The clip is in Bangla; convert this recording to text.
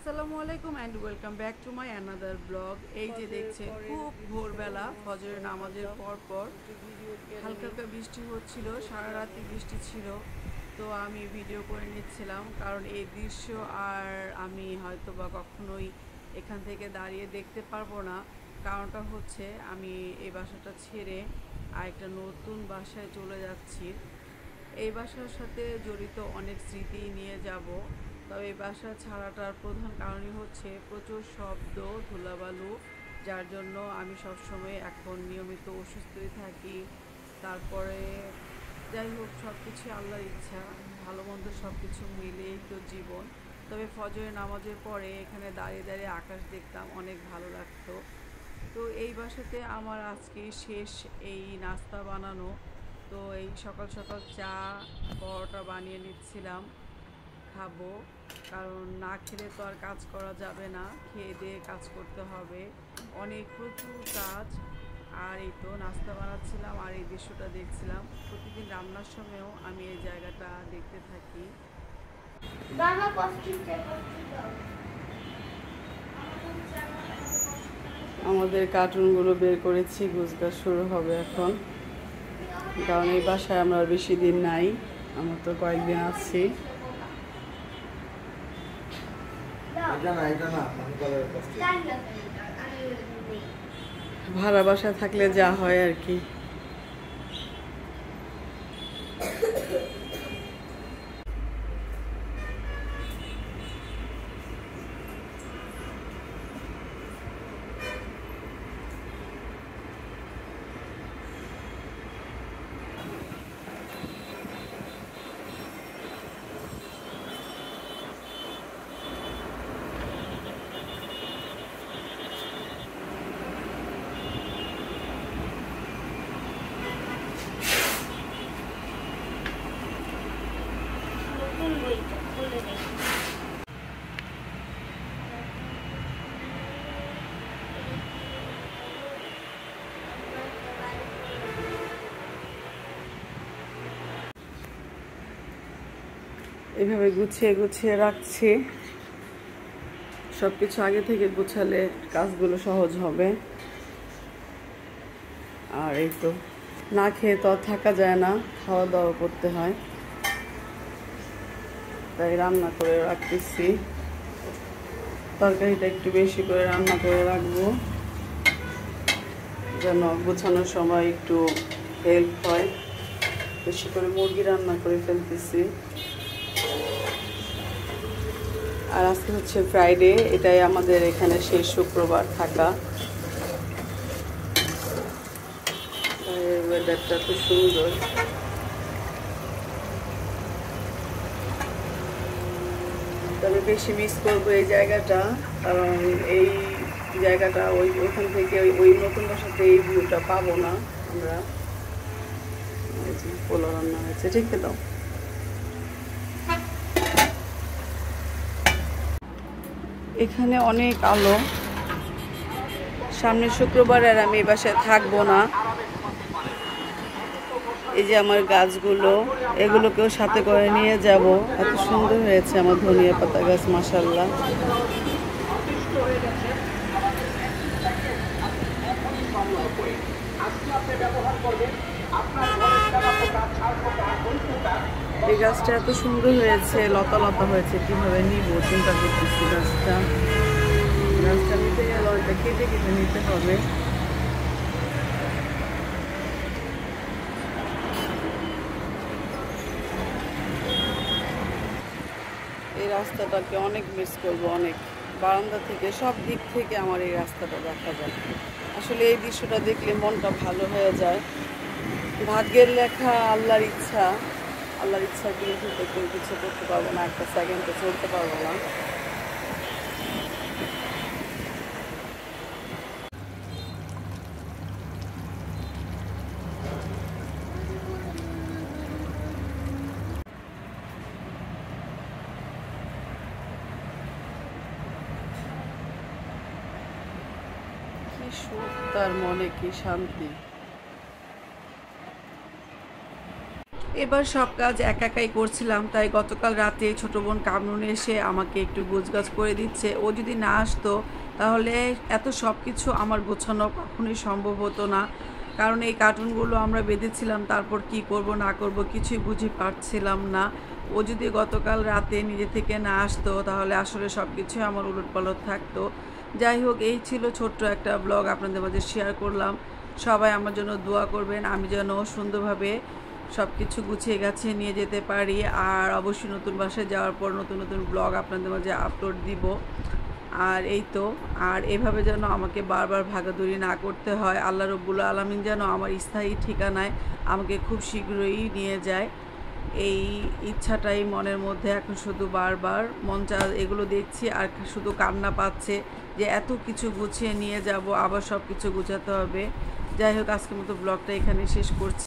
আসসালামু আলাইকুম and welcome back to my another blog. এই যে দেখছেন খুব ভোরবেলা ফজরের নামাজের পর হালকা হালকা বৃষ্টি হচ্ছিল, সারা রাতি বৃষ্টি ছিল। তো আমি ভিডিও করে নিচ্ছিলাম, কারণ এই দৃশ্য আর আমি হয়তো বা কখনোই এখান থেকে দাঁড়িয়ে দেখতে পারবো না। কারণটা হচ্ছে আমি এই বাসাটা ছেড়ে আরেকটা নতুন বাসায় চলে যাচ্ছি। এই বাসার সাথে জড়িত অনেক স্মৃতি নিয়ে যাব। তবে এই বাসা ছাড়াটার প্রধান কারণই হচ্ছে প্রচুর শব্দ, ধুলাবালু, যার জন্য আমি সবসময় এখন নিয়মিত অসুস্থই থাকি। তারপরে যাই হোক, সব কিছু আল্লাহর ইচ্ছা, ভালো মন্দ সব কিছু মিলেই তো জীবন। তবে ফজরের নামাজের পরে এখানে দাঁড়িয়ে দাঁড়িয়ে আকাশ দেখতাম, অনেক ভালো লাগতো। তো এই বাসাতে আমার আজকে শেষ এই নাস্তা বানানো। তো এই সকাল সকাল চা পরোটা বানিয়ে নিচ্ছিলাম, খাবো। কারণ না খেলে তো আর কাজ করা যাবে না, খেয়ে দিয়ে কাজ করতে হবে, অনেক প্রচুর কাজ। আর এই তো নাস্তা বানাচ্ছিলাম আর এই দৃশ্যটা দেখছিলাম। প্রতিদিন রান্নার সময়ও আমি এই জায়গাটা দেখতে থাকি। আমাদের কার্টুনগুলো বের করেছি, গুছগাছ শুরু হবে এখন। কারণ এই বাসায় আমরা বেশি দিন নাই, আমরা তো কয়েকদিন আছি। ভাড়া বাসা থাকলে যা হয় আর কি। এইভাবে গুছিয়ে গুছিয়ে রাখছি। সব কিছু আগে থেকে গুছালে কাজগুলো সহজ হবে। আর এই তো না খেয়ে তো আর থাকা যায় না, খাওয়া দাওয়া করতে হয়, তাই রান্না করে রাখতেছি। তরকারিটা একটু বেশি করে রান্না করে রাখবো, যেন গোছানোর সময় একটু হেল্প হয়। বেশি করে মুরগি রান্না করে ফেলতেছি। আর আজকে হচ্ছে ফ্রাইডে, এটাই আমাদের এখানে শেষ শুক্রবার থাকা। ওয়েদারটা খুব সুন্দর। তবে বেশি মিস করবো এই জায়গাটা, কারণ এই জায়গাটা ওইখান থেকে ওই নতুন বাসাতে এই ভিউটা পাবো না আমরা। পোলাও রান্না হয়েছে, রেখে দাও। এখানে অনেক আলো। সামনের শুক্রবার আর আমি এই বাসায় থাকবো না। এই যে আমার গাছগুলো, এগুলোকেও সাথে করে নিয়ে যাব। এত সুন্দর হয়েছে আমার ধনিয়া পাতা গাছ, মাশাআল্লাহ। এই গাছটা এত সুন্দর হয়েছে, লতা লতা হয়েছে, কিভাবে নিব চিন্তা করতেছি। গাছটা নিতে গেলে ওইটা কেটে কেটে নিতে হবে। এই রাস্তাটাকে অনেক মিস করব, অনেক। বারান্দা থেকে সব দিক থেকে আমার এই রাস্তাটা দেখা যায়। আসলে এই দৃশ্যটা দেখলে মনটা ভালো হয়ে যায়। ভাগ্যের লেখা, আল্লাহর ইচ্ছা। আল্লাহর ইচ্ছার বিরুদ্ধে কেউ কিছু করতে পারবো না, একটা সেকেন্ডে চলতে পারবো না। কি সুখ তার মনে, কি শান্তি। এবার সব কাজ একাই করছিলাম, তাই গতকাল রাতে ছোট বোন কামরুন এসে আমাকে একটু গোছগাছ করে দিচ্ছে। ও যদি না আসতো তাহলে এত সব কিছু আমার গোছানো কখনোই সম্ভব হতো না, কারণ এই কার্টুনগুলো আমরা বেঁধেছিলাম, তারপর কি করব না করব কিছুই বুঝে পারছিলাম না। ও যদি গতকাল রাতে নিজে থেকে না আসতো তাহলে আসলে সব কিছুই আমার উলটপালট থাকতো। যাই হোক, এই ছিল ছোট্ট একটা ব্লগ আপনাদের মাঝে শেয়ার করলাম। সবাই আমার জন্য দোয়া করবেন, আমি যেন সুন্দরভাবে সব কিছু গুছিয়ে গাছিয়ে নিয়ে যেতে পারি। আর অবশ্যই নতুন বাসায় যাওয়ার পর নতুন নতুন ব্লগ আপনাদের মাঝে আপলোড দিব। আর এই তো, আর এভাবে যেন আমাকে বারবার ভাগাদৌড়ি না করতে হয়। আল্লাহ রব্বুল আলামিন যেন আমার স্থায়ী ঠিকানায় আমাকে খুব শীঘ্রই নিয়ে যায়, এই ইচ্ছাটাই মনের মধ্যে এখন শুধু বারবার মন এগুলো দেখছি আর শুধু কান্না পাচ্ছে যে এত কিছু গুছিয়ে নিয়ে যাব, আবার সব কিছু গুছাতে হবে। যাই হোক, আজকের মতো ব্লগটা এখানে শেষ করছি।